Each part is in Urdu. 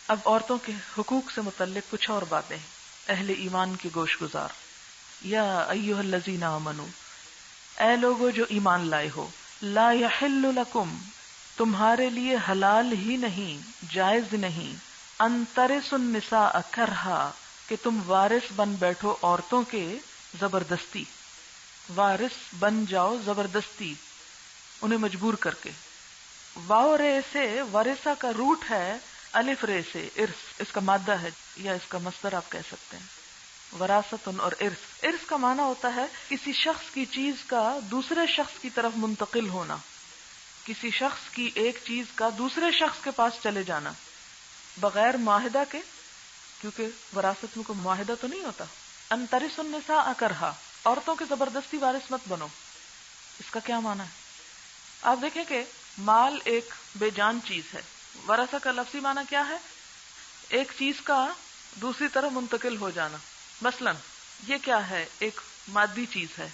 اب عورتوں کے حقوق سے متعلق کچھ اور باتیں، اہل ایمان کے گوش گزار. یا ایھا الذین آمنو، اے لوگو جو ایمان لائے ہو، لا یحل لکم، تمہارے لیے حلال ہی نہیں، جائز نہیں، ان ترثوا النساء کرہا، کہ تم وارث بن بیٹھو عورتوں کے زبردستی، وارث بن جاؤ زبردستی، انہیں مجبور کر کے. واو رے سے ورثہ کا روٹ ہے الف رے سے ارث، اس کا مادہ ہے یا اس کا مصدر آپ کہہ سکتے ہیں. وراثتن اور ارث، ارث کا معنی ہوتا ہے کسی شخص کی چیز کا دوسرے شخص کی طرف منتقل ہونا، کسی شخص کی ایک چیز کا دوسرے شخص کے پاس چلے جانا بغیر معاہدہ کے، کیونکہ وراثت میں کوئی معاہدہ تو نہیں ہوتا. ان ترثوا النساء کرہا، عورتوں کے زبردستی وارث مت بنو. اس کا کیا معنی ہے؟ آپ دیکھیں کہ مال ایک بے جان چیز ہے. ورثہ کا لفظی معنی کیا ہے؟ ایک چیز کا دوسری طرف منتقل ہو جانا. مثلا یہ کیا ہے؟ ایک مادی چیز ہے،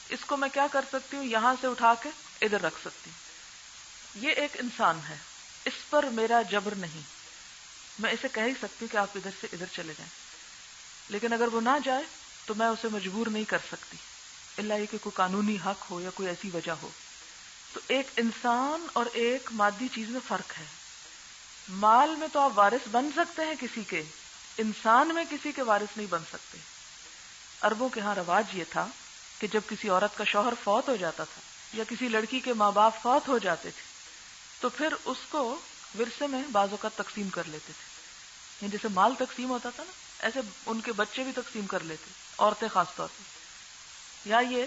اس کو میں کیا کر سکتی ہوں؟ یہاں سے اٹھا کے ادھر رکھ سکتی ہوں. یہ ایک انسان ہے، اس پر میرا جبر نہیں، میں اسے کہہ ہی سکتی ہوں کہ آپ ادھر سے ادھر چلے جائیں، لیکن اگر وہ نہ جائے تو میں اسے مجبور نہیں کر سکتی، الا یہ کہ کوئی قانونی حق ہو یا کوئی ایسی وجہ ہو. تو ایک انسان اور ایک مادی چیز میں فرق ہے. مال میں تو آپ وارث بن سکتے ہیں کسی کے، انسان میں کسی کے وارث نہیں بن سکتے. عربوں کے ہاں رواج یہ تھا کہ جب کسی عورت کا شوہر فوت ہو جاتا تھا یا کسی لڑکی کے ماں باپ فوت ہو جاتے تھے تو پھر اس کو ورثے میں بعض اوقات تقسیم کر لیتے تھے. یعنی جیسے مال تقسیم ہوتا تھا نا، ایسے ان کے بچے بھی تقسیم کر لیتے، عورتیں خاص طور پہ. یا یہ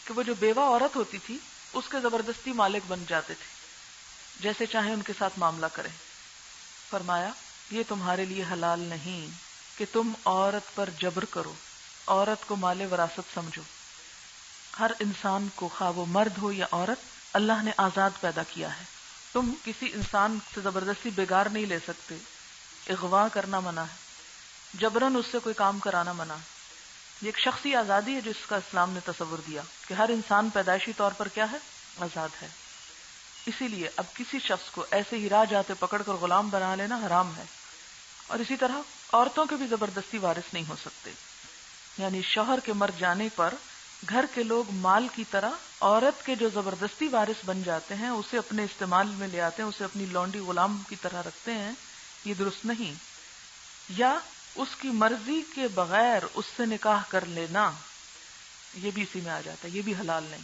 کہ وہ جو بیوہ عورت ہوتی تھی اس کے زبردستی مالک بن جاتے تھے، جیسے چاہیں ان کے ساتھ معاملہ کریں. فرمایا یہ تمہارے لیے حلال نہیں کہ تم عورت پر جبر کرو، عورت کو مال وراثت سمجھو. ہر انسان کو، خواہ وہ مرد ہو یا عورت، اللہ نے آزاد پیدا کیا ہے. تم کسی انسان سے زبردستی بگار نہیں لے سکتے. اغوا کرنا منع ہے، جبراً اس سے کوئی کام کرانا منع ہے. یہ ایک شخصی آزادی ہے جس کا اسلام نے تصور دیا کہ ہر انسان پیدائشی طور پر کیا ہے؟ آزاد ہے. اسی لیے اب کسی شخص کو ایسے ہی راہ جاتے پکڑ کر غلام بنا لینا حرام ہے. اور اسی طرح عورتوں کے بھی زبردستی وارث نہیں ہو سکتے. یعنی شوہر کے مر جانے پر گھر کے لوگ مال کی طرح عورت کے جو زبردستی وارث بن جاتے ہیں اسے اپنے استعمال میں لے آتے ہیں، اسے اپنی لونڈی غلام کی طرح رکھتے ہیں. یہ درست نہیں. یا اس کی مرضی کے بغیر اس سے نکاح کر لینا، یہ بھی اسی میں آ جاتا ہے. یہ بھی حلال نہیں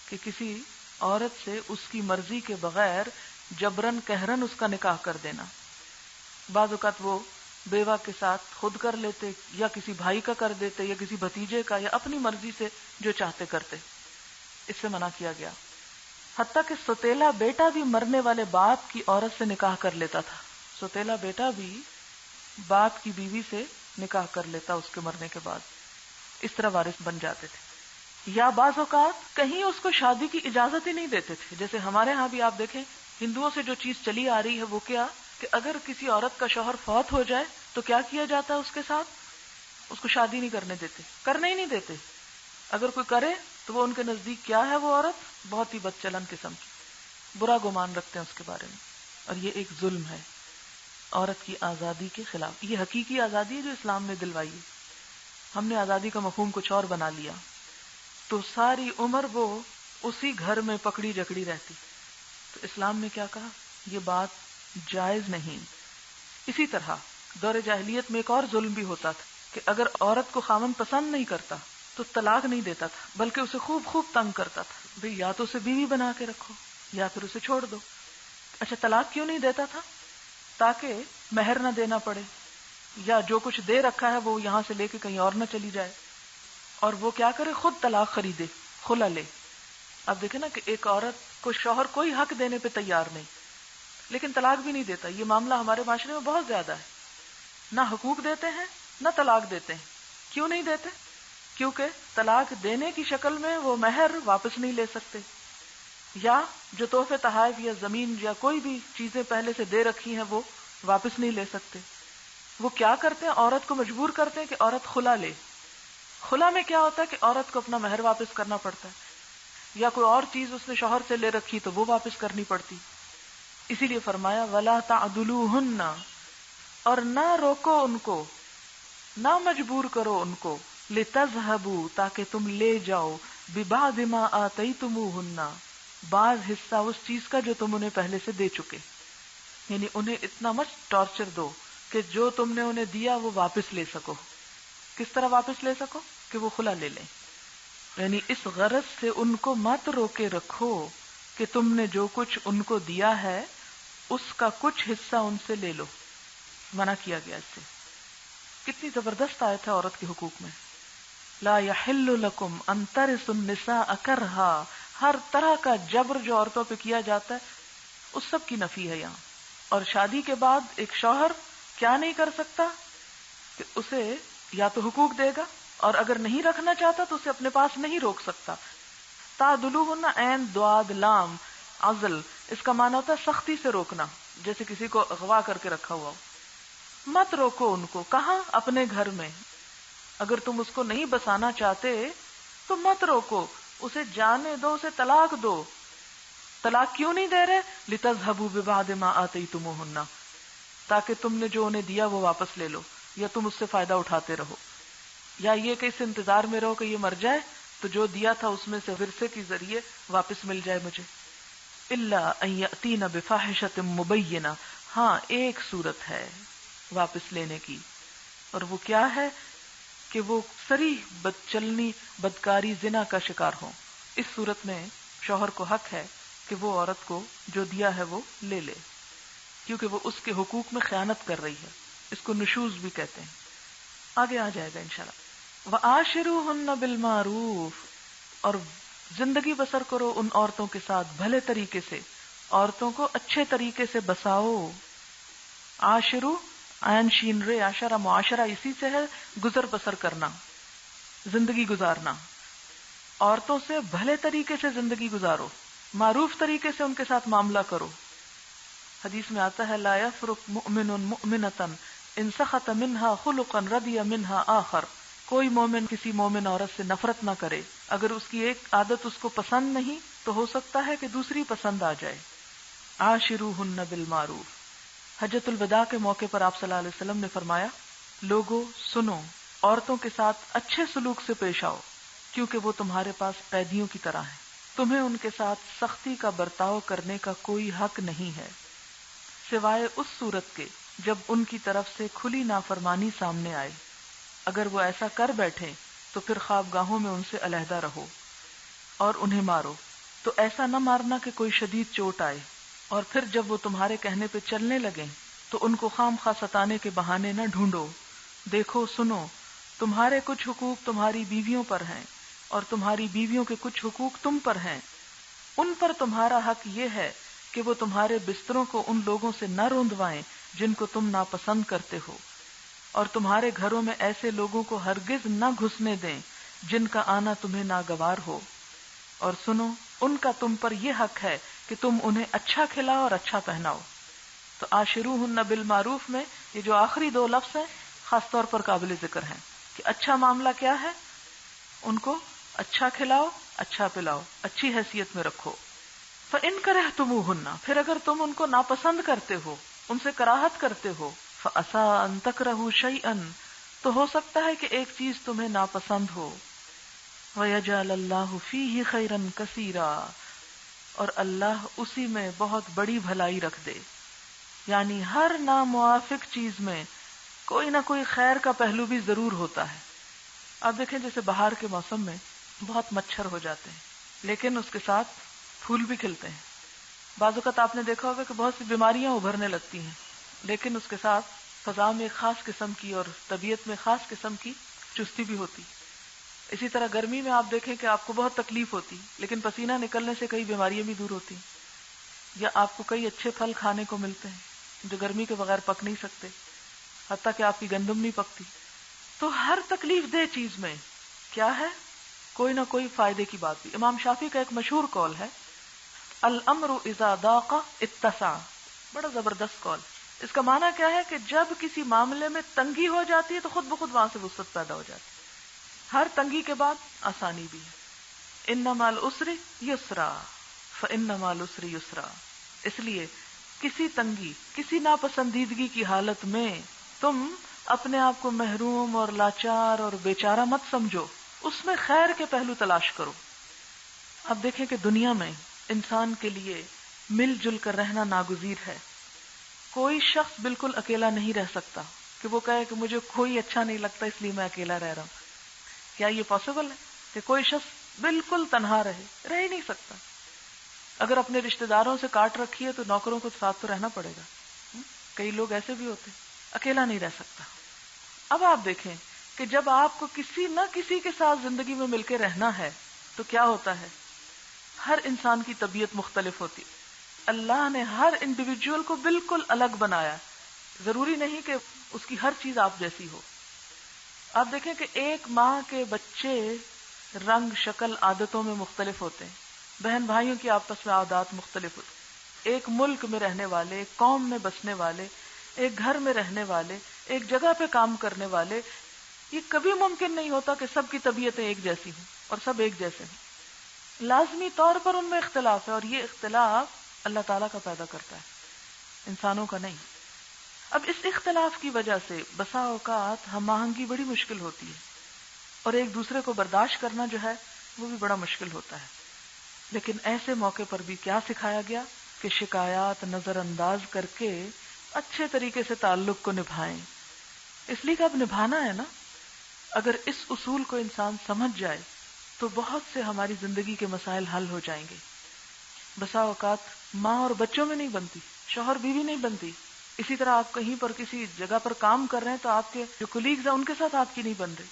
کہ کسی عورت سے اس کی مرضی کے بغیر جبرن قہرن اس کا نکاح کر دینا. بعض اوقات وہ بیوہ کے ساتھ خود کر لیتے یا کسی بھائی کا کر دیتے یا کسی بھتیجے کا، یا اپنی مرضی سے جو چاہتے کرتے. اس سے منع کیا گیا. حتیٰ کہ سوتیلا بیٹا بھی مرنے والے باپ کی عورت سے نکاح کر لیتا تھا. سوتیلا بیٹا بھی باپ کی بیوی سے نکاح کر لیتا اس کے مرنے کے بعد. اس طرح وارث بن جاتے تھے. یا بعض اوقات کہیں اس کو شادی کی اجازت ہی نہیں دیتے تھے. جیسے ہمارے ہاں بھی آپ دیکھیں ہندوؤں سے جو چیز چلی آ رہی ہے وہ کیا کہ اگر کسی عورت کا شوہر فوت ہو جائے تو کیا کیا جاتا ہے اس کے ساتھ؟ اس کو شادی نہیں کرنے دیتے، کرنے ہی نہیں دیتے. اگر کوئی کرے تو وہ ان کے نزدیک کیا ہے؟ وہ عورت بہت ہی بد چلن قسم کی، برا گمان رکھتے ہیں اس کے بارے میں. اور یہ ایک ظلم ہے عورت کی آزادی کے خلاف. یہ حقیقی آزادی ہے جو اسلام نے دلوائی ہے. ہم نے آزادی کا مفہوم کچھ اور بنا لیا تو ساری عمر وہ اسی گھر میں پکڑی جکڑی رہتی. تو اسلام نے کیا کہا؟ یہ بات جائز نہیں. اسی طرح دور جاہلیت میں ایک اور ظلم بھی ہوتا تھا کہ اگر عورت کو خاوند پسند نہیں کرتا تو طلاق نہیں دیتا تھا، بلکہ اسے خوب خوب تنگ کرتا تھا. بھئی یا تو اسے بیوی بنا کے رکھو یا پھر اسے چھوڑ دو. اچھا طلاق کیوں نہیں دیتا تھا؟ تاکہ مہر نہ دینا پڑے، یا جو کچھ دے رکھا ہے وہ یہاں سے لے کے کہیں اور نہ چلی جائے، اور وہ کیا کرے؟ خود طلاق خریدے، خلا لے. اب دیکھیں نا کہ ایک عورت کو شوہر کوئی حق دینے پہ تیار نہیں لیکن طلاق بھی نہیں دیتا. یہ معاملہ ہمارے معاشرے میں بہت زیادہ ہے. نہ حقوق دیتے ہیں نہ طلاق دیتے ہیں. کیوں نہیں دیتے؟ کیونکہ طلاق دینے کی شکل میں وہ مہر واپس نہیں لے سکتے، یا جو تحفے تحائف یا زمین یا کوئی بھی چیزیں پہلے سے دے رکھی ہیں وہ واپس نہیں لے سکتے. وہ کیا کرتے ہیں؟ عورت کو مجبور کرتے ہیں کہ عورت خلا لے. خلا میں کیا ہوتا ہے کہ عورت کو اپنا مہر واپس کرنا پڑتا ہے، یا کوئی اور چیز اس نے شوہر سے لے رکھی تو وہ واپس کرنی پڑتی. اسی لیے فرمایا وَلَا تَعْضُلُوهُنَّ، اور نہ روکو ان کو، نہ مجبور کرو ان کو، لتذہبوا تاکہ تم لے جاؤ، ببعض ما آتیتموہن بعض حصہ اس چیز کا جو تم انہیں پہلے سے دے چکے، یعنی انہیں اتنا مچ ٹارچر دو کہ جو تم نے انہیں دیا وہ واپس لے سکو۔ کس طرح واپس لے سکو؟ کہ وہ خلا لے لیں، یعنی اس غرض سے ان کو مت روکے رکھو کہ تم نے جو کچھ ان کو دیا ہے اس کا کچھ حصہ ان سے لے لو، منع کیا گیا اس سے۔ کتنی زبردست آیت ہے عورت کے حقوق میں۔ لا یحل لکم ان ترثوا النساء کرہا، ہر طرح کا جبر جو عورتوں پہ کیا جاتا ہے اس سب کی نفی ہے یہاں۔ اور شادی کے بعد ایک شوہر کیا نہیں کر سکتا کہ اسے یا تو حقوق دے گا، اور اگر نہیں رکھنا چاہتا تو اسے اپنے پاس نہیں روک سکتا۔ تعدلوہن عین دعاد لام عزل، اس کا معنی ہوتا ہے سختی سے روکنا، جیسے کسی کو اغوا کر کے رکھا ہوا ہو۔ مت روکو ان کو، کہاں؟ اپنے گھر میں۔ اگر تم اس کو نہیں بسانا چاہتے تو مت روکو، اسے جانے دو، اسے طلاق دو۔ طلاق کیوں نہیں دے رہے؟ لتذہبوا ببعض ما آتیتموہن، تاکہ تم نے جو انہیں دیا وہ واپس لے لو، یا تم اس سے فائدہ اٹھاتے رہو، یا یہ کہ اس انتظار میں رہو کہ یہ مر جائے تو جو دیا تھا اس میں سے ورثے کے ذریعے واپس مل جائے مجھے۔ الا ان یاتین بفاحشۃ مبینہ، ہاں ایک صورت ہے واپس لینے کی، اور وہ کیا ہے کہ وہ صریح بدچلنی، بدکاری، زنا کا شکار ہوں۔ اس صورت میں شوہر کو حق ہے کہ وہ عورت کو جو دیا ہے وہ لے لے، کیونکہ وہ اس کے حقوق میں خیانت کر رہی ہے۔ اس کو نشوز بھی کہتے ہیں، آگے آ جائے گا انشاءاللہ۔ وَعَاشِرُوهُنَّ بِالْمَعْرُوفِ، اور زندگی بسر کرو ان عورتوں کے ساتھ بھلے طریقے سے، عورتوں کو اچھے طریقے سے بساؤ۔ عاشرو عین شین رے، عاشرہ معاشرہ اسی سے ہے، گزر بسر کرنا، زندگی گزارنا۔ عورتوں سے بھلے طریقے سے زندگی گزارو، معروف طریقے سے ان کے ساتھ معاملہ کرو۔ حدیث میں آتا ہے لا یفرق مؤمن مؤمنۃ ان سخط منها خلقا رضی منها آخر، کوئی مومن کسی مومن عورت سے نفرت نہ کرے، اگر اس کی ایک عادت اس کو پسند نہیں تو ہو سکتا ہے کہ دوسری پسند آ جائے۔ عاشروہن بالمعروف۔ حجۃ الوداع کے موقع پر آپ صلی اللہ علیہ وسلم نے فرمایا، لوگو سنو، عورتوں کے ساتھ اچھے سلوک سے پیش آؤ، کیونکہ وہ تمہارے پاس قیدیوں کی طرح ہیں، تمہیں ان کے ساتھ سختی کا برتاؤ کرنے کا کوئی حق نہیں ہے، سوائے اس صورت کے جب ان کی طرف سے کھلی نافرمانی سامنے آئے۔ اگر وہ ایسا کر بیٹھے تو پھر خوابگاہوں میں ان سے علیحدہ رہو اور انہیں مارو، تو ایسا نہ مارنا کہ کوئی شدید چوٹ آئے، اور پھر جب وہ تمہارے کہنے پہ چلنے لگیں تو ان کو خام خواہ ستانے کے بہانے نہ ڈھونڈو۔ دیکھو سنو، تمہارے کچھ حقوق تمہاری بیویوں پر ہیں اور تمہاری بیویوں کے کچھ حقوق تم پر ہیں، ان پر تمہارا حق یہ ہے کہ وہ تمہارے بستروں کو ان لوگوں سے نہ روندوائیں جن کو تم ناپسند کرتے ہو، اور تمہارے گھروں میں ایسے لوگوں کو ہرگز نہ گھسنے دیں جن کا آنا تمہیں ناگوار ہو، اور سنو، ان کا تم پر یہ حق ہے کہ تم انہیں اچھا کھلاؤ اور اچھا پہناؤ۔ تو عاشروہن بالمعروف میں یہ جو آخری دو لفظ ہیں خاص طور پر قابل ذکر ہیں کہ اچھا معاملہ کیا ہے، ان کو اچھا کھلاؤ، اچھا پلاؤ، اچھی حیثیت میں رکھو۔ فَإِن كَرِهْتُمُوهُنَّ، پھر اگر تم ان کو ناپسند کرتے ہو، ان سے کراہت کرتے ہو، فَعَسَىٰ أَن تَكْرَهُوا شَيْئًا، تو ہو سکتا ہے کہ ایک چیز تمہیں ناپسند ہو، وَيَجْعَلَ اللَّهُ فِيهِ خَيْرًا كَثِيرًا، اور اللہ اسی میں بہت بڑی بھلائی رکھ دے۔ یعنی ہر ناموافق چیز میں کوئی نہ کوئی خیر کا پہلو بھی ضرور ہوتا ہے۔ آپ دیکھیں جیسے بہار کے موسم میں بہت مچھر ہو جاتے ہیں، لیکن اس کے ساتھ پھول بھی کھلتے ہیں۔ بعض اوقات آپ نے دیکھا ہوگا کہ بہت سی بیماریاں ابھرنے لگتی ہیں، لیکن اس کے ساتھ فضا میں ایک خاص قسم کی اور طبیعت میں خاص قسم کی چستی بھی ہوتی۔ اسی طرح گرمی میں آپ دیکھیں کہ آپ کو بہت تکلیف ہوتی، لیکن پسینہ نکلنے سے کئی بیماریاں بھی دور ہوتی، یا آپ کو کئی اچھے پھل کھانے کو ملتے ہیں جو گرمی کے بغیر پک نہیں سکتے، حتیٰ کہ آپ کی گندم نہیں پکتی۔ تو ہر تکلیف دہ چیز میں کیا ہے، کوئی نہ کوئی فائدے کی بات بھی۔ امام شافعی کا ایک مشہور قول ہے، الامر اذا ضاق اتسع، بڑا زبردست قول۔ اس کا معنی کیا ہے کہ جب کسی معاملے میں تنگی ہو جاتی ہے تو خود بخود وہاں سے وسعت پیدا ہو جاتی ہے۔ ہر تنگی کے بعد آسانی بھی ہے۔ ان مع العسر یسرا فان مع العسر یسرا، اس لیے کسی تنگی، کسی ناپسندیدگی کی حالت میں تم اپنے آپ کو محروم اور لاچار اور بیچارہ مت سمجھو، اس میں خیر کے پہلو تلاش کرو۔ اب دیکھیں کہ دنیا میں انسان کے لیے مل جل کر رہنا ناگزیر ہے۔ کوئی شخص بالکل اکیلا نہیں رہ سکتا کہ وہ کہے کہ مجھے کوئی اچھا نہیں لگتا اس لیے میں اکیلا رہ رہا ہوں۔ کیا یہ پاسبل ہے کہ کوئی شخص بالکل تنہا رہ ہی نہیں سکتا؟ اگر اپنے رشتہ داروں سے کاٹ رکھی ہے تو نوکروں کو ساتھ تو رہنا پڑے گا۔ کئی لوگ ایسے بھی ہوتے، اکیلا نہیں رہ سکتا۔ اب آپ دیکھیں کہ جب آپ کو کسی نہ کسی کے ساتھ زندگی میں مل کے رہنا ہے تو کیا ہوتا ہے؟ ہر انسان کی طبیعت مختلف ہوتی، اللہ نے ہر انڈیویجول کو بالکل الگ بنایا، ضروری نہیں کہ اس کی ہر چیز آپ جیسی ہو۔ آپ دیکھیں کہ ایک ماں کے بچے رنگ، شکل، عادتوں میں مختلف ہوتے ہیں، بہن بھائیوں کی آپس میں عادات مختلف ہوتی ہیں، ایک ملک میں رہنے والے، ایک قوم میں بسنے والے، ایک گھر میں رہنے والے، ایک جگہ پہ کام کرنے والے، یہ کبھی ممکن نہیں ہوتا کہ سب کی طبیعتیں ایک جیسی ہوں اور سب ایک جیسے ہوں۔ لازمی طور پر ان میں اختلاف ہے، اور یہ اختلاف اللہ تعالیٰ کا پیدا کرتا ہے، انسانوں کا نہیں۔ اب اس اختلاف کی وجہ سے بسا اوقات ہم آہنگی بڑی مشکل ہوتی ہے، اور ایک دوسرے کو برداشت کرنا جو ہے وہ بھی بڑا مشکل ہوتا ہے۔ لیکن ایسے موقع پر بھی کیا سکھایا گیا کہ شکایات نظر انداز کر کے اچھے طریقے سے تعلق کو نبھائیں، اس لیے کہ اب نبھانا ہے نا۔ اگر اس اصول کو انسان سمجھ جائے تو بہت سے ہماری زندگی کے مسائل حل ہو جائیں گے۔ بسا اوقات ماں اور بچوں میں نہیں بنتی، شوہر بیوی نہیں بنتی، اسی طرح آپ کہیں پر کسی جگہ پر کام کر رہے ہیں تو آپ کے جو کولیگز ہیں ان کے ساتھ آپ کی نہیں بن رہی۔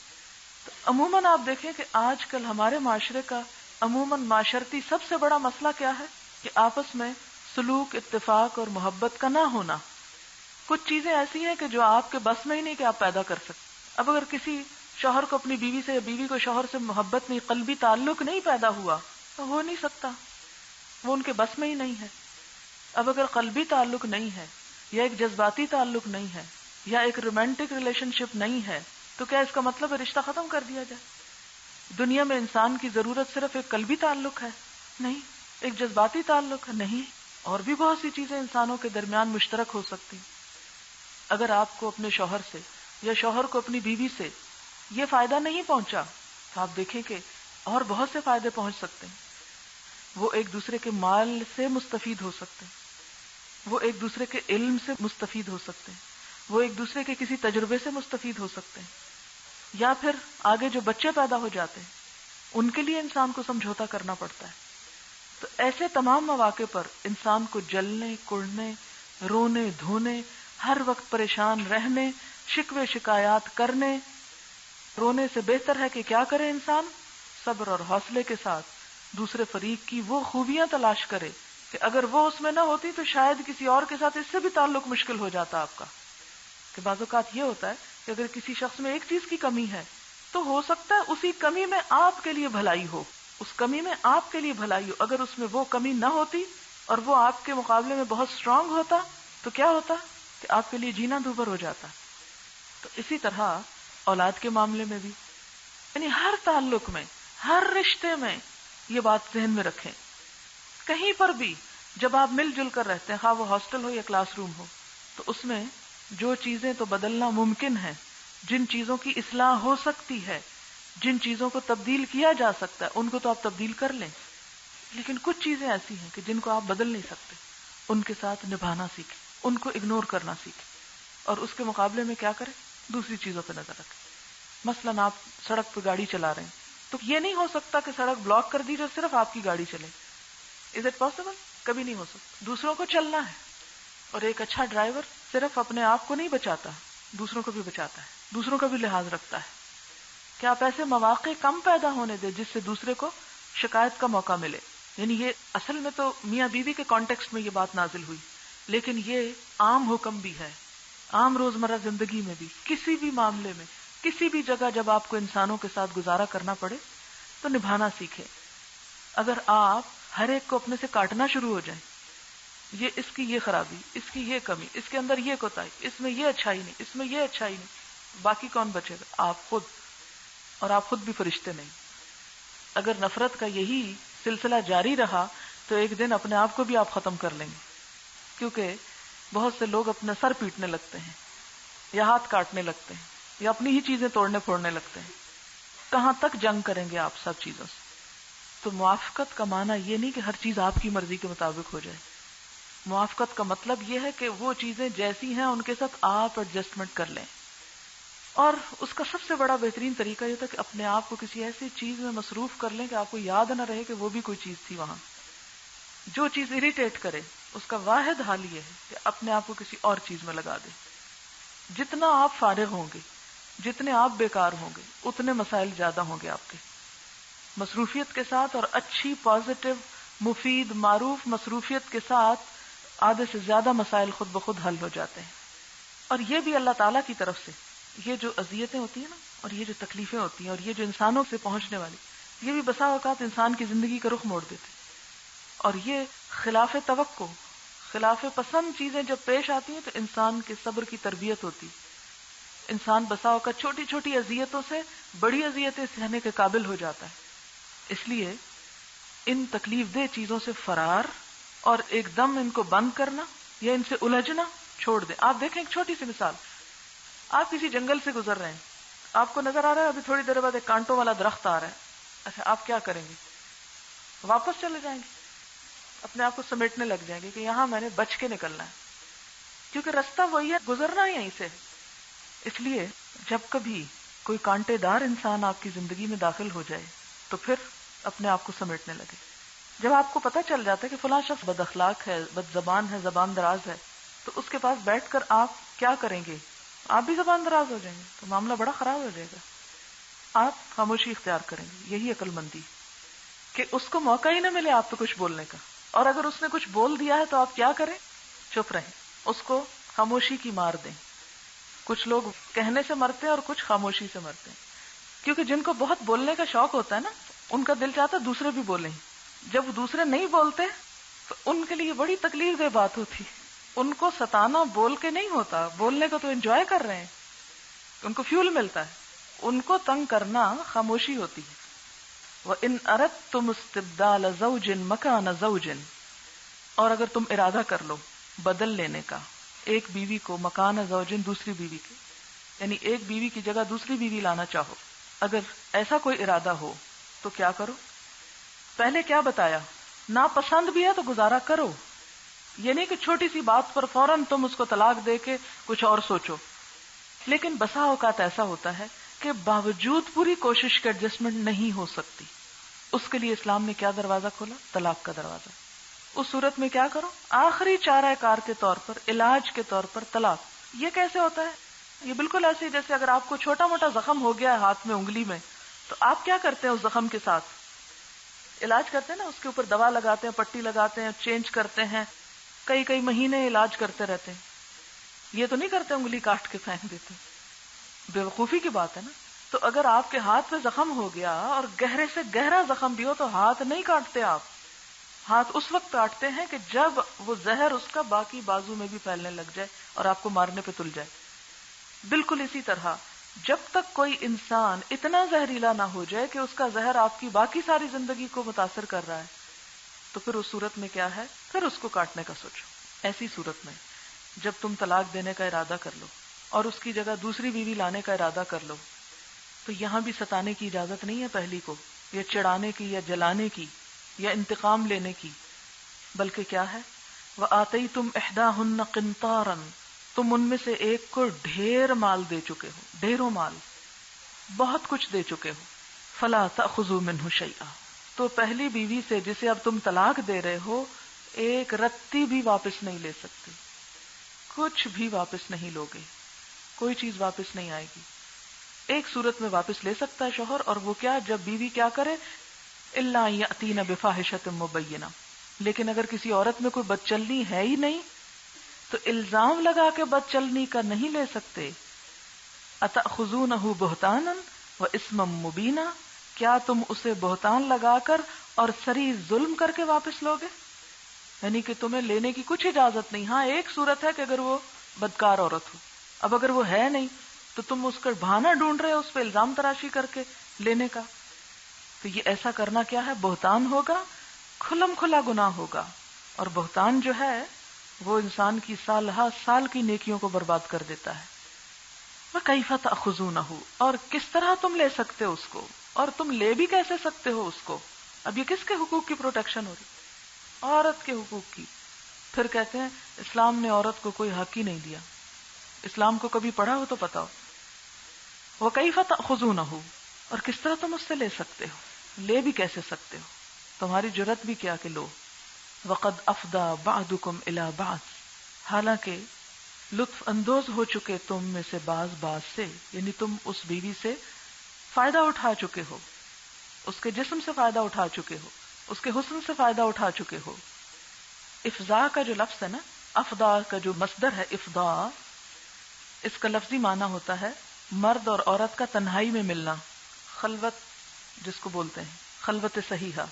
تو عموماً آپ دیکھیں کہ آج کل ہمارے معاشرے کا عموماً معاشرتی سب سے بڑا مسئلہ کیا ہے کہ آپس میں سلوک، اتفاق اور محبت کا نہ ہونا۔ کچھ چیزیں ایسی ہیں کہ جو آپ کے بس میں ہی نہیں کہ آپ پیدا کر سکتے۔ اب اگر کسی شوہر کو اپنی بیوی سے یا بیوی کو شوہر سے محبت نہیں، قلبی تعلق نہیں پیدا ہوا تو ہو نہیں سکتا، وہ ان کے بس میں ہی نہیں ہے۔ اب اگر قلبی تعلق نہیں ہے، یا ایک جذباتی تعلق نہیں ہے، یا ایک رومانٹک ریلیشن شپ نہیں ہے، تو کیا اس کا مطلب ہے رشتہ ختم کر دیا جائے؟ دنیا میں انسان کی ضرورت صرف ایک قلبی تعلق ہے؟ نہیں۔ ایک جذباتی تعلق ہے؟ نہیں۔ اور بھی بہت سی چیزیں انسانوں کے درمیان مشترک ہو سکتی۔ اگر آپ کو اپنے شوہر سے یا شوہر کو اپنی بیوی سے یہ فائدہ نہیں پہنچا تو آپ دیکھیں کہ اور بہت سے فائدے پہنچ سکتے ہیں۔ وہ ایک دوسرے کے مال سے مستفید ہو سکتے ہیں، وہ ایک دوسرے کے علم سے مستفید ہو سکتے ہیں، وہ ایک دوسرے کے کسی تجربے سے مستفید ہو سکتے ہیں، یا پھر آگے جو بچے پیدا ہو جاتے ہیں ان کے لیے انسان کو سمجھوتا کرنا پڑتا ہے۔ تو ایسے تمام مواقع پر انسان کو جلنے، کڑنے، رونے، دھونے، ہر وقت پریشان رہنے، شکوے شکایات کرنے، رونے سے بہتر ہے کہ کیا کرے انسان؟ صبر اور حوصلے کے ساتھ دوسرے فریق کی وہ خوبیاں تلاش کرے کہ اگر وہ اس میں نہ ہوتی تو شاید کسی اور کے ساتھ اس سے بھی تعلق مشکل ہو جاتا آپ کا۔ کہ بعض اوقات یہ ہوتا ہے کہ اگر کسی شخص میں ایک چیز کی کمی ہے تو ہو سکتا ہے اسی کمی میں آپ کے لیے بھلائی ہو، اس کمی میں آپ کے لیے بھلائی ہو۔ اگر اس میں وہ کمی نہ ہوتی اور وہ آپ کے مقابلے میں بہت اسٹرانگ ہوتا تو کیا ہوتا کہ آپ کے لیے جینا دوبھر ہو جاتا۔ تو اسی طرح اولاد کے معاملے میں بھی، یعنی ہر تعلق میں، ہر رشتے میں یہ بات ذہن میں رکھیں۔ کہیں پر بھی جب آپ مل جل کر رہتے ہیں، خواہ وہ ہاسٹل ہو یا کلاس روم ہو، تو اس میں جو چیزیں تو بدلنا ممکن ہے، جن چیزوں کی اصلاح ہو سکتی ہے، جن چیزوں کو تبدیل کیا جا سکتا ہے، ان کو تو آپ تبدیل کر لیں۔ لیکن کچھ چیزیں ایسی ہیں کہ جن کو آپ بدل نہیں سکتے، ان کے ساتھ نبھانا سیکھیں، ان کو اگنور کرنا سیکھیں، اور اس کے مقابلے میں کیا کریں؟ دوسری چیزوں پہ نظر رکھیں۔ مثلاً آپ سڑک پہ گاڑی چلا رہے ہیں تو یہ نہیں ہو سکتا کہ سڑک بلاک کر دی جو صرف آپ کی گاڑی چلے۔ Is it possible? کبھی نہیں ہو سکتا۔ دوسروں کو چلنا ہے، اور ایک اچھا ڈرائیور صرف اپنے آپ کو نہیں بچاتا، دوسروں کو بھی بچاتا ہے، دوسروں کا بھی لحاظ رکھتا ہے۔ کیا آپ ایسے مواقع کم پیدا ہونے دیں جس سے دوسرے کو شکایت کا موقع ملے؟ یعنی یہ اصل میں تو میاں بیوی کے کانٹیکسٹ میں یہ بات نازل ہوئی، لیکن یہ عام حکم بھی ہے، عام روزمرہ زندگی میں بھی، کسی بھی معاملے میں، کسی بھی جگہ جب آپ کو انسانوں کے ساتھ گزارا کرنا پڑے تو نبھانا سیکھیں۔ اگر آپ ہر ایک کو اپنے سے کاٹنا شروع ہو جائیں، یہ اس کی یہ خرابی، اس کی یہ کمی، اس کے اندر یہ کوتاہی، اس میں یہ اچھائی نہیں، اس میں یہ اچھائی نہیں، باقی کون بچے گا؟ آپ خود، اور آپ خود بھی فرشتے نہیں۔ اگر نفرت کا یہی سلسلہ جاری رہا تو ایک دن اپنے آپ کو بھی آپ ختم کر لیں گے۔ کیونکہ بہت سے لوگ اپنا سر پیٹنے لگتے ہیں یا ہاتھ کاٹنے لگتے ہیں یا اپنی ہی چیزیں توڑنے پھوڑنے لگتے ہیں. کہاں تک جنگ کریں گے آپ سب چیزوں سے؟ تو موافقت کا معنی یہ نہیں کہ ہر چیز آپ کی مرضی کے مطابق ہو جائے. موافقت کا مطلب یہ ہے کہ وہ چیزیں جیسی ہیں ان کے ساتھ آپ ایڈجسٹمنٹ کر لیں. اور اس کا سب سے بڑا بہترین طریقہ یہ تھا کہ اپنے آپ کو کسی ایسی چیز میں مصروف کر لیں کہ آپ کو یاد نہ رہے کہ وہ بھی کوئی چیز تھی وہاں. جو چیز اریٹیٹ کرے اس کا واحد حل یہ ہے کہ اپنے آپ کو کسی اور چیز میں لگا دیں. جتنا آپ فارغ ہوں گے، جتنے آپ بیکار ہوں گے، اتنے مسائل زیادہ ہوں گے آپ کے. مصروفیت کے ساتھ اور اچھی پازیٹو مفید معروف مصروفیت کے ساتھ آدھے سے زیادہ مسائل خود بخود حل ہو جاتے ہیں. اور یہ بھی اللہ تعالیٰ کی طرف سے، یہ جو اذیتیں ہوتی ہیں نا، اور یہ جو تکلیفیں ہوتی ہیں، اور یہ جو انسانوں سے پہنچنے والی، یہ بھی بسا اوقات انسان کی زندگی کا رخ موڑ دیتے. اور یہ خلاف توقع، خلاف پسند چیزیں جب پیش آتی ہیں تو انسان کے صبر کی تربیت ہوتی. انسان بسا اوقات چھوٹی چھوٹی اذیتوں سے بڑی اذیتیں سہنے کے قابل ہو جاتا ہے. اس لیے ان تکلیف دہ چیزوں سے فرار اور ایک دم ان کو بند کرنا یا ان سے الجھنا چھوڑ دیں. آپ دیکھیں ایک چھوٹی سی مثال، آپ کسی جنگل سے گزر رہے ہیں، آپ کو نظر آ رہا ہے ابھی تھوڑی دیر بعد ایک کانٹوں والا درخت آ رہا ہے. اچھا، آپ کیا کریں گے؟ واپس چلے جائیں گے، اپنے آپ کو سمیٹنے لگ جائیں گے کہ یہاں میں نے بچ کے نکلنا ہے، کیونکہ رستہ وہی ہے، گزرنا ہی یہیں سے. اس لیے جب کبھی کوئی کانٹے دار انسان آپ کی زندگی میں داخل ہو جائے تو پھر اپنے آپ کو سمیٹنے لگے. جب آپ کو پتہ چل جاتا ہے کہ فلاں شخص بد اخلاق ہے، بد زبان ہے، زبان دراز ہے، تو اس کے پاس بیٹھ کر آپ کیا کریں گے؟ آپ بھی زبان دراز ہو جائیں گے تو معاملہ بڑا خراب ہو جائے گا. آپ خاموشی اختیار کریں گے. یہی عقل مندی، کہ اس کو موقع ہی نہ ملے آپ پہ کچھ بولنے کا. اور اگر اس نے کچھ بول دیا ہے تو آپ کیا کریں؟ چپ رہیں، اس کو خاموشی کی مار دیں. کچھ لوگ کہنے سے مرتے ہیں اور کچھ خاموشی سے مرتے ہیں، کیونکہ جن کو بہت بولنے کا شوق ہوتا ہے نا، ان کا دل چاہتا ہے دوسرے بھی بولیں. جب دوسرے نہیں بولتے تو ان کے لیے بڑی تکلیف دہ بات ہوتی. ان کو ستانا بول کے نہیں ہوتا، بولنے کو تو انجوائے کر رہے ہیں، ان کو فیول ملتا ہے. ان کو تنگ کرنا خاموشی ہوتی ہے. وَإِنْ أَرَدْتُمُ اسْتِبْدَالَ زَوْجٍ مَكَانَ زَوْجٍ، اور اگر تم ارادہ کر لو بدل لینے کا ایک بیوی کو مکان زوجن، دوسری بیوی کے، یعنی ایک بیوی کی جگہ دوسری بیوی لانا چاہو، اگر ایسا کوئی ارادہ ہو تو کیا کرو؟ پہلے کیا بتایا؟ ناپسند بھی ہے تو گزارا کرو. یہ نہیں کہ چھوٹی سی بات پر فوراً تم اس کو طلاق دے کے کچھ اور سوچو. لیکن بسا اوقات ایسا ہوتا ہے کہ باوجود پوری کوشش کے ایڈجسٹمنٹ نہیں ہو سکتی. اس کے لیے اسلام نے کیا دروازہ کھولا؟ طلاق کا دروازہ. اس صورت میں کیا کرو؟ آخری چارہ کار کے طور پر، علاج کے طور پر طلاق. یہ کیسے ہوتا ہے؟ یہ بالکل ایسے ہی جیسے اگر آپ کو چھوٹا موٹا زخم ہو گیا ہے ہاتھ میں، انگلی میں، تو آپ کیا کرتے ہیں؟ اس زخم کے ساتھ علاج کرتے ہیں نا، اس کے اوپر دوا لگاتے ہیں، پٹی لگاتے ہیں، چینج کرتے ہیں، کئی مہینے علاج کرتے رہتے ہیں. یہ تو نہیں کرتے انگلی کاٹ کے پھینک دیتے، بے وقوفی کی بات ہے نا. تو اگر آپ کے ہاتھ میں زخم ہو گیا اور گہرے سے گہرا زخم بھی ہو تو ہاتھ نہیں کاٹتے آپ. ہاتھ اس وقت کاٹتے ہیں کہ جب وہ زہر اس کا باقی بازو میں بھی پھیلنے لگ جائے اور آپ کو مارنے پہ تل جائے. بالکل اسی طرح جب تک کوئی انسان اتنا زہریلا نہ ہو جائے کہ اس کا زہر آپ کی باقی ساری زندگی کو متاثر کر رہا ہے، تو پھر اس صورت میں کیا ہے؟ پھر اس کو کاٹنے کا سوچو. ایسی صورت میں جب تم طلاق دینے کا ارادہ کر لو اور اس کی جگہ دوسری بیوی لانے کا ارادہ کر لو، تو یہاں بھی ستانے کی اجازت نہیں ہے پہلی کو، یا چڑھانے کی، یا جلانے کی، یا انتقام لینے کی، بلکہ کیا ہے؟ وَآتَيْتُمْ إِحْدَاهُنَّ قِنْطَارًا، تم ان میں سے ایک کو ڈھیر مال دے چکے ہو، ڈھیروں مال، بہت کچھ دے چکے ہو. فَلَا تَأْخُذُوا مِنْهُ شَيْئًا، تو پہلی بیوی سے جسے اب تم طلاق دے رہے ہو ایک رتی بھی واپس نہیں لے سکتے، کچھ بھی واپس نہیں لوگے، کوئی چیز واپس نہیں آئے گی. ایک صورت میں واپس لے سکتا ہے شوہر، اور وہ کیا؟ جب بیوی کیا کرے؟ الا یاتین بفاحشۃ مبینہ. لیکن اگر کسی عورت میں کوئی بدچلنی ہے ہی نہیں تو الزام لگا کے بدچلنی کا نہیں لے سکتے. اتأخذونہ بہتانا واثما مبینا، کیا تم اسے بہتان لگا کر اور سری ظلم کر کے واپس لوگے؟ یعنی کہ تمہیں لینے کی کچھ اجازت نہیں. ہاں ایک صورت ہے کہ اگر وہ بدکار عورت ہو، اب اگر وہ ہے نہیں تو تم اس کا بہانہ ڈھونڈ رہے ہو اس پہ الزام تراشی کر کے لینے کا. تو یہ ایسا کرنا کیا ہے؟ بہتان ہوگا، کھلم کھلا گناہ ہوگا. اور بہتان جو ہے وہ انسان کی سال ہا سال کی نیکیوں کو برباد کر دیتا ہے. وَكَيْفَ تَأْخُذُونَهُ، اور کس طرح تم لے سکتے ہو اس کو، اور تم لے بھی کیسے سکتے ہو اس کو. اب یہ کس کے حقوق کی پروٹیکشن ہو رہی؟ عورت کے حقوق کی. پھر کہتے ہیں اسلام نے عورت کو کوئی حق ہی نہیں دیا. اسلام کو کبھی پڑھا ہو تو پتا ہو. وَكَيْفَ تَأْخُذُونَهُ، اور کس طرح تم اس سے لے سکتے ہو، لے بھی کیسے سکتے ہو، تمہاری جرت بھی کیا کہ لو. وَقَدْ أَفْضَى بَعْضُكُمْ إِلَى بَعْضٍ، حالانکہ لطف اندوز ہو چکے تم میں سے بعض سے، یعنی تم اس بیوی سے فائدہ اٹھا چکے ہو، اس کے جسم سے فائدہ اٹھا چکے ہو، اس کے حسن سے فائدہ اٹھا چکے ہو. افضاء کا جو لفظ ہے نا، افضاء کا جو مصدر ہے افضاء، اس کا لفظی معنی ہوتا ہے مرد اور عورت کا تنہائی میں ملنا، خلوت جس کو بولتے ہیں، خلوت صحیحہ،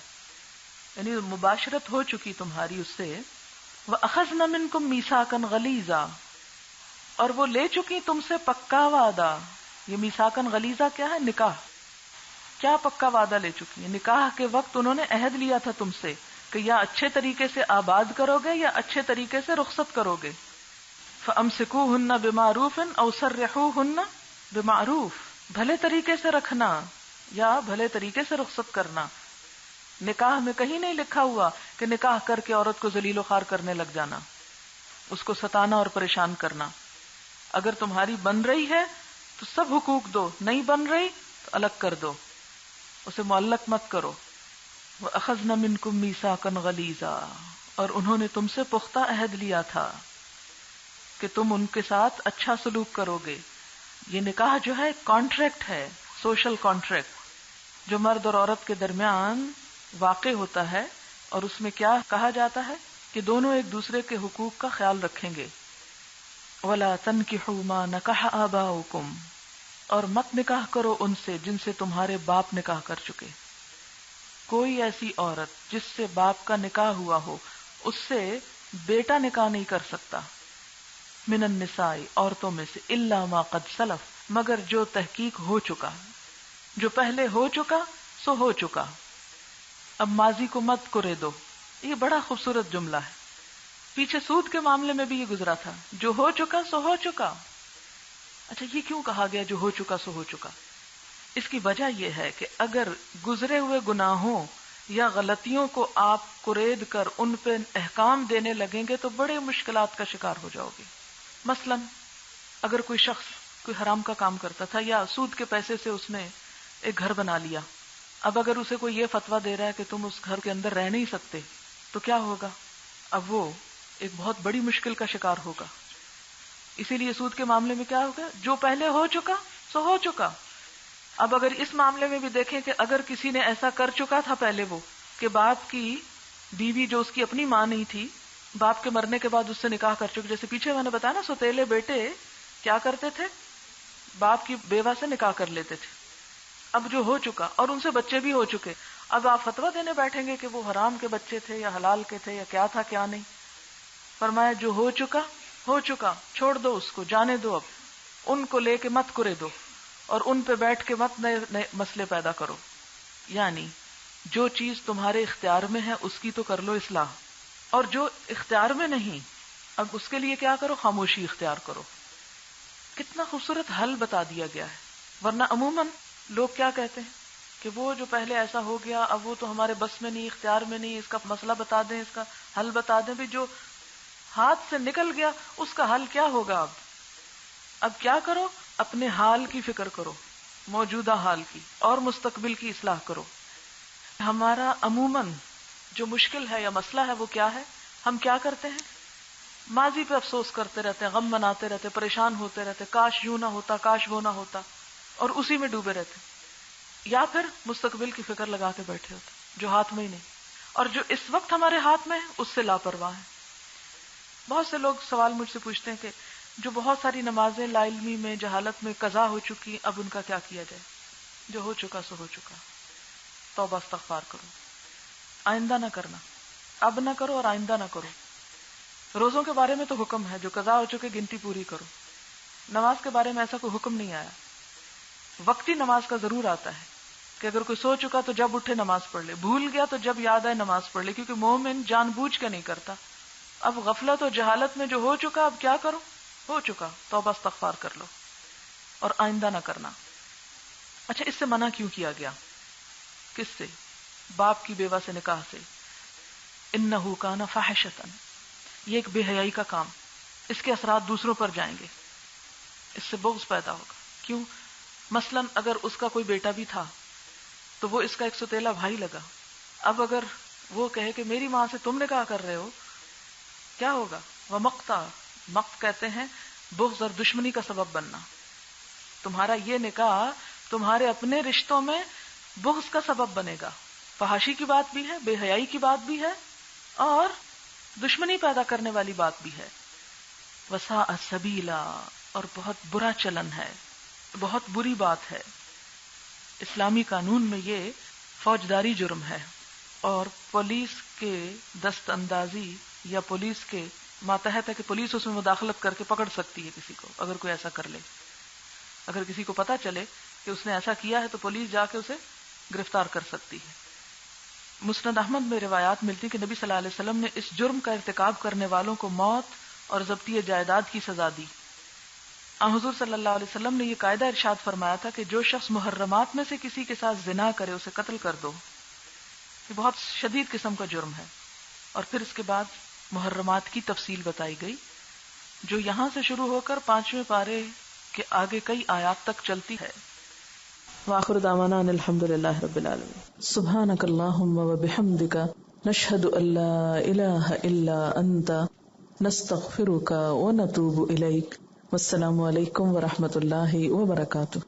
یعنی مباشرت ہو چکی تمہاری اس سے. وَأَخَذْنَ مِنْكُمْ مِيثَاقًا غَلِيظًا، اور وہ لے چکی تم سے پکا وعدہ. یہ میثاقاً غلیظہ کیا ہے؟ نکاح. کیا پکا وعدہ لے چکی ہیں؟ نکاح کے وقت انہوں نے عہد لیا تھا تم سے کہ یا اچھے طریقے سے آباد کرو گے یا اچھے طریقے سے رخصت کرو گے. فَأَمْسِكُوهُنَّ بِمَعْرُوفٍ أَوْ سَرِّحُوهُنَّ بِمَعْرُوف، بھلے طریقے سے رکھنا یا بھلے طریقے سے رخصت کرنا. نکاح میں کہیں نہیں لکھا ہوا کہ نکاح کر کے عورت کو ذلیل و خوار کرنے لگ جانا، اس کو ستانا اور پریشان کرنا. اگر تمہاری بن رہی ہے تو سب حقوق دو، نہیں بن رہی تو الگ کر دو، اسے معلق مت کرو. وَأَخَذْنَ مِنْكُمْ مِيثَاقًا غَلِيظًا، اور انہوں نے تم سے پختہ عہد لیا تھا کہ تم ان کے ساتھ اچھا سلوک کرو گے. یہ نکاح جو ہے کانٹریکٹ ہے، سوشل کانٹریکٹ جو مرد اور عورت کے درمیان واقع ہوتا ہے، اور اس میں کیا کہا جاتا ہے کہ دونوں ایک دوسرے کے حقوق کا خیال رکھیں گے. وَلَا تَنْكِحُوا مَا نَكَحَ آبَاؤُكُمْ، اور مت نکاح کرو ان سے جن سے تمہارے باپ نکاح کر چکے. کوئی ایسی عورت جس سے باپ کا نکاح ہوا ہو اس سے بیٹا نکاح نہیں کر سکتا. من النساء، عورتوں میں سے، الا ما قد سلف، مگر جو تحقیق ہو چکا، جو پہلے ہو چکا سو ہو چکا. اب ماضی کو مت کرے دو. یہ بڑا خوبصورت جملہ ہے. پیچھے سود کے معاملے میں بھی یہ گزرا تھا، جو ہو چکا سو ہو چکا. اچھا یہ کیوں کہا گیا جو ہو چکا سو ہو چکا؟ اس کی وجہ یہ ہے کہ اگر گزرے ہوئے گناہوں یا غلطیوں کو آپ کرید کر ان پہ احکام دینے لگیں گے تو بڑے مشکلات کا شکار ہو جاؤ گے. مثلا اگر کوئی شخص کوئی حرام کا کام کرتا تھا یا سود کے پیسے سے اس نے ایک گھر بنا لیا، اب اگر اسے کوئی یہ فتویٰ دے رہا ہے کہ تم اس گھر کے اندر رہ نہیں سکتے تو کیا ہوگا؟ اب وہ ایک بہت بڑی مشکل کا شکار ہوگا. اسی لیے سود کے معاملے میں کیا ہوگا؟ جو پہلے ہو چکا سو ہو چکا. اب اگر اس معاملے میں بھی دیکھیں کہ اگر کسی نے ایسا کر چکا تھا پہلے وہ کہ باپ کی بیوی جو اس کی اپنی ماں نہیں تھی، باپ کے مرنے کے بعد اس سے نکاح کر چکی، جیسے پیچھے میں نے بتایا نا سوتیلے بیٹے کیا کرتے تھے؟ باپ کی بیوہ سے نکاح کر لیتے تھے. اب جو ہو چکا اور ان سے بچے بھی ہو چکے، اب آپ فتویٰ دینے بیٹھیں گے کہ وہ حرام کے بچے تھے یا حلال کے تھے یا کیا تھا کیا نہیں. فرمایا جو ہو چکا ہو چکا، چھوڑ دو اس کو، جانے دو. اب ان کو لے کے مت کرے دو اور ان پہ بیٹھ کے مت نئے مسئلے پیدا کرو. یعنی جو چیز تمہارے اختیار میں ہے اس کی تو کر لو اصلاح، اور جو اختیار میں نہیں اب اس کے لیے کیا کرو؟ خاموشی اختیار کرو. کتنا خوبصورت حل بتا دیا گیا ہے. ورنہ عموماً لوگ کیا کہتے ہیں کہ وہ جو پہلے ایسا ہو گیا اب وہ تو ہمارے بس میں نہیں، اختیار میں نہیں، اس کا مسئلہ بتا دیں، اس کا حل بتا دیں. بھی جو ہاتھ سے نکل گیا اس کا حل کیا ہوگا؟ اب کیا کرو؟ اپنے حال کی فکر کرو، موجودہ حال کی، اور مستقبل کی اصلاح کرو. ہمارا عموماً جو مشکل ہے یا مسئلہ ہے وہ کیا ہے؟ ہم کیا کرتے ہیں؟ ماضی پہ افسوس کرتے رہتے ہیں، غم مناتے رہتے، پریشان ہوتے رہتے، کاش یوں نہ ہوتا، کاش وہ نہ ہوتا، اور اسی میں ڈوبے رہتے. یا پھر مستقبل کی فکر لگا کے بیٹھے ہوتے جو ہاتھ میں ہی نہیں، اور جو اس وقت ہمارے ہاتھ میں ہے اس سے لاپرواہ ہیں. بہت سے لوگ سوال مجھ سے پوچھتے ہیں کہ جو بہت ساری نمازیں لا علمی میں جہالت میں قضا ہو چکی، اب ان کا کیا کیا جائے؟ جو ہو چکا سو ہو چکا، توبہ استغفار کرو، آئندہ نہ کرنا. اب نہ کرو اور آئندہ نہ کرو. روزوں کے بارے میں تو حکم ہے، جو قضا ہو چکے گنتی پوری کرو. نماز کے بارے میں ایسا کوئی حکم نہیں آیا. وقتی نماز کا ضرور آتا ہے کہ اگر کوئی سو چکا تو جب اٹھے نماز پڑھ لے، بھول گیا تو جب یاد آئے نماز پڑھ لے، کیونکہ مومن جان بوجھ کے نہیں کرتا، اب غفلت و جہالت میں جو ہو چکا اب کیا کرو، ہو چکا، توبہ استغفار کر لو اور آئندہ نہ کرنا. اچھا اس سے منع کیوں کیا گیا؟ کس سے؟ باپ کی بیوہ سے نکاح سے. انہ کان فاحشۃ، یہ ایک بے حیائی کا کام، اس کے اثرات دوسروں پر جائیں گے، اس سے بغض پیدا ہوگا. کیوں؟ مثلا اگر اس کا کوئی بیٹا بھی تھا تو وہ اس کا ایک ستیلا بھائی لگا، اب اگر وہ کہے کہ میری ماں سے تم نکاح کر رہے ہو، کیا ہوگا؟ ومقتا، مقت کہتے ہیں بغض اور دشمنی کا سبب بننا. تمہارا یہ نکاح تمہارے اپنے رشتوں میں بغض کا سبب بنے گا. فحاشی کی بات بھی ہے، بے حیائی کی بات بھی ہے، اور دشمنی پیدا کرنے والی بات بھی ہے. وساء سبیلا، اور بہت برا چلن ہے، بہت بری بات ہے. اسلامی قانون میں یہ فوجداری جرم ہے، اور پولیس کے دست اندازی یا پولیس کے ماتحت ہے کہ پولیس اس میں مداخلت کر کے پکڑ سکتی ہے کسی کو اگر کوئی ایسا کر لے. اگر کسی کو پتا چلے کہ اس نے ایسا کیا ہے تو پولیس جا کے اسے گرفتار کر سکتی ہے. مسند احمد میں روایات ملتی کہ نبی صلی اللہ علیہ وسلم نے اس جرم کا ارتکاب کرنے والوں کو موت اور ضبطی جائیداد کی سزا دی. حضور صلی اللہ علیہ وسلم نے یہ قاعدہ ارشاد فرمایا تھا کہ جو شخص محرمات میں سے کسی کے ساتھ زنا کرے اسے قتل کر دو. یہ بہت شدید قسم کا جرم ہے. اور پھر اس کے بعد محرمات کی تفصیل بتائی گئی جو یہاں سے شروع ہو کر 5ویں پارے کے آگے کئی آیات تک چلتی ہے. وآخر دعوانا ان الحمدللہ رب العالمین. سبحانک اللہم وبحمدک نشہد ان لا الہ الا انت نستغفرک ونتوب الیک. والسلام علیکم ورحمۃ اللہ وبرکاتہ.